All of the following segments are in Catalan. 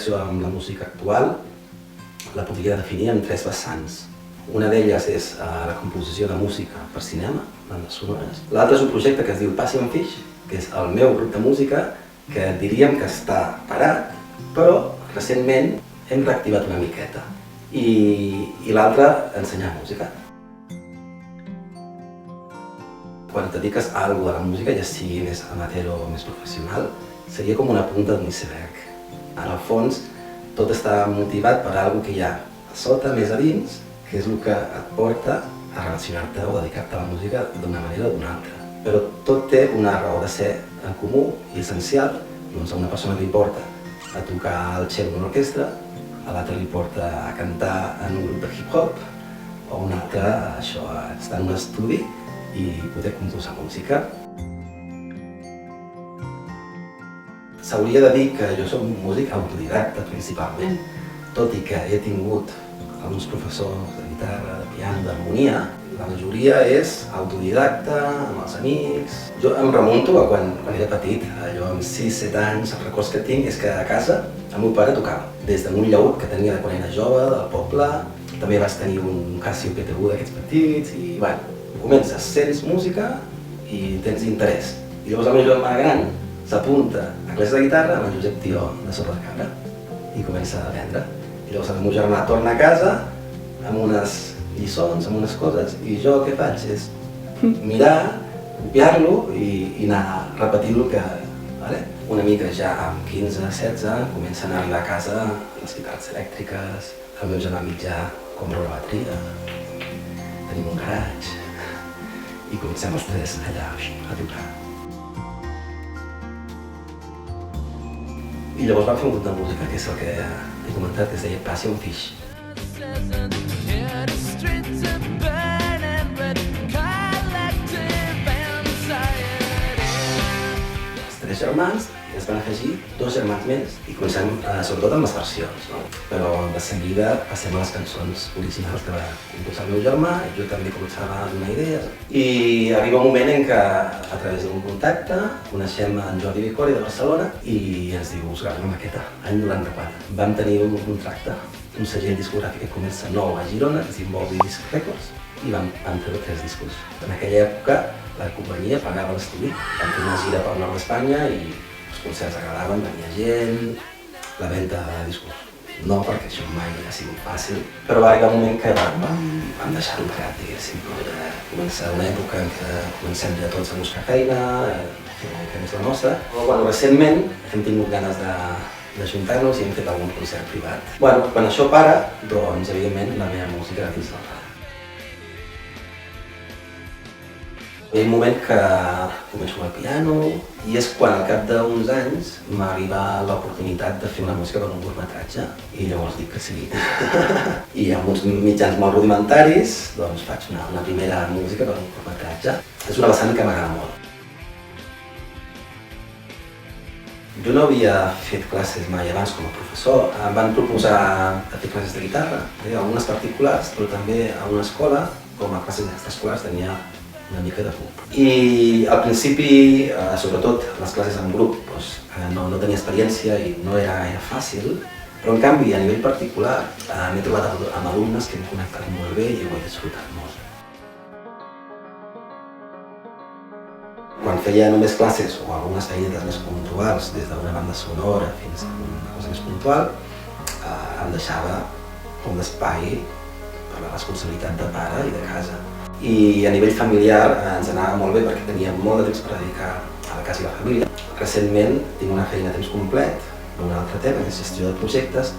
connexió amb la música actual la podria definir en 3 vessants. Una d'elles és la composició de música per cinema, bandes sonores. L'altre és un projecte que es diu Passion Fish, que és el meu grup de música, que diríem que està parat, però recentment hem reactivat una miqueta. I l'altre, ensenyar música. Quan et dediques a alguna cosa de la música, ja sigui més amateur o més professional, seria com una punta d'un iceberg. En el fons, tot està motivat per alguna que hi ha a sota, més a dins, que és el que et porta a relacionar-te o dedicar-te a la música d'una manera o d'una altra. Però tot té una raó de ser en comú i essencial. Doncs a una persona li porta a tocar el cello en una orquestra, a l'altre li porta a cantar en un grup de hip-hop, o a un altre això, a estar en un estudi i poder composar música. S'hauria de dir que jo soc un músic autodidacta principalment, tot i que he tingut alguns professors de guitarra, de piano, d'harmonia. La majoria és autodidacta, amb els amics. Jo em remunto a quan era petit, allò amb 6-7 anys, els records que tinc és que a casa el meu pare tocava. Des d'un llaüt que tenia de quan era jove, del poble, també vaig tenir un Casio PT1 d'aquests petits i, bueno, comences, sents música i tens interès. I llavors el meu germà gran s'apunta a classes de guitarra amb el Josep Tió de Sopa de Cabra i comença a aprendre. I llavors el meu germà torna a casa amb unes lliçons, amb unes coses, i jo què faig? És mirar, copiar-lo i anar repetint-lo que... Una mica ja amb 15-16 comencen a arribar a casa les guitarres elèctriques, el meu germà mitjà compra una bateria, tenim un garatge i comencem els 3 allà a tocar. I llavors vam fer un grup de música, que és el que he comentat, que es deia Passion Fish. Els 3 germans, i es van afegir 2 germans més, i comencem sobretot amb les versions, no? Però de seguida passem a les cançons originals que va composar el meu germà, i jo també començava a donar idees. I arriba un moment en què, a través d'un contacte, coneixem en Jordi Vicori de Barcelona i ens diu, us grava una maqueta, any 94. Vam tenir un contracte, un segell discogràfic que comença nou a Girona, que es diu Volvi Disc Records, i vam treure 3 discos. En aquella època la companyia pagava l'estudi, vam fer una gira pel nord d'Espanya i els concerts agradaven, venia gent, la venda de discos no, perquè això mai ha sigut fàcil, però va arribar un moment que vam deixar-ho parat, diguéssim. Comença una època en què comencem ja tots a buscar feina, fer una mica més la nostra. Però recentment hem tingut ganes d'ajuntar-nos i hem fet algun concert privat. Quan això para, doncs evidentment la meva música dins no para. Hi ha un moment que començo amb el piano i és quan al cap d'uns anys m'arriba l'oportunitat de fer una música per un curtmetratge i llavors dic que sí. I amb uns mitjans molt rudimentaris doncs faig una primera música per un curtmetratge. És una vessant que m'agrada molt. Jo no havia fet classes mai abans com a professor. Em van proposar de fer classes de guitarra, algunes particulars, però també a una escola, com a classes extraescolars, tenia una mica de por. I al principi, sobretot les classes en grup, no tenia experiència i no era gaire fàcil, però en canvi a nivell particular m'he trobat amb alumnes que hem connectat molt bé i ho he disfrutat molt. Quan feia només classes o algunes feinetes més puntuals, des d'una banda sonora fins a una cosa més puntual, em deixava un espai per la responsabilitat de pare i de casa. I a nivell familiar ens anava molt bé perquè tenia molt de temps per dedicar a la casa i la família. Recentment tinc una feina a temps complet d'un altre tema, que és gestió de projectes,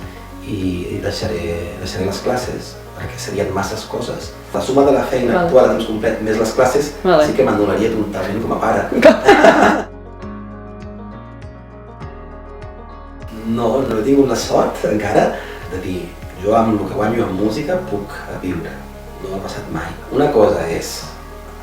i deixaré les classes perquè serien masses coses. La suma de la feina actual a temps complet més les classes sí que me'n donaria totalment com a pare. No he tingut la sort encara de dir jo amb el que guanyo en música puc viure. No ha passat mai. Una cosa és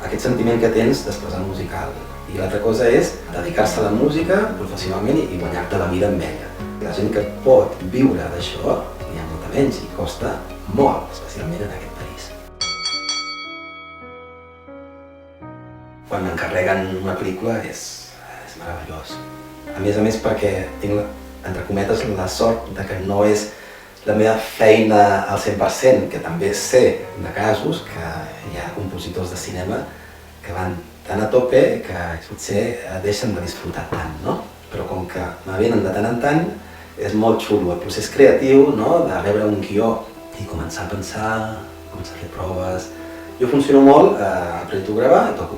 aquest sentiment que tens d'expressar musical i l'altra cosa és dedicar-se a la música professionalment i guanyar-te la vida amb ella. La gent que pot viure d'això n'hi ha molta menys i costa molt, especialment en aquest país. Quan m'encarreguen una pel·lícula és meravellós. A més perquè tinc entre cometes, la sort de que no és la meva feina al 100%, que també sé de casos que hi ha compositors de cinema que van tan a tope que potser deixen de disfrutar tant, no? Però com que me venen de tant en tant, és molt xulo el procés creatiu, no? De rebre un guió i començar a pensar, començar a fer proves. Jo funciono molt a Projecte Gravar i toco.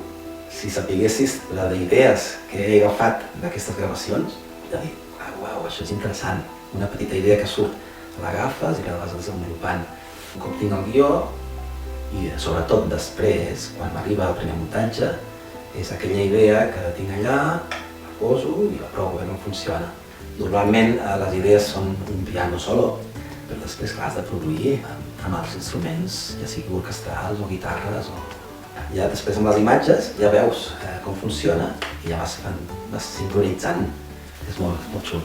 Si sapiguessis la d'idees que he agafat d'aquestes gravacions, de dir, uau, això és interessant, una petita idea que surt, l'agafes i la vas desenvolupant. Un cop tinc el guió, i sobretot després, quan m'arriba el primer muntatge, és aquella idea que tinc allà, la poso i la provo, com funciona. Normalment les idees són un piano solo, però després clar, has de produir amb els instruments, ja sigui orquestrals o guitarres. Ja després amb les imatges ja veus com funciona i ja vas sincronitzant. És molt xulo.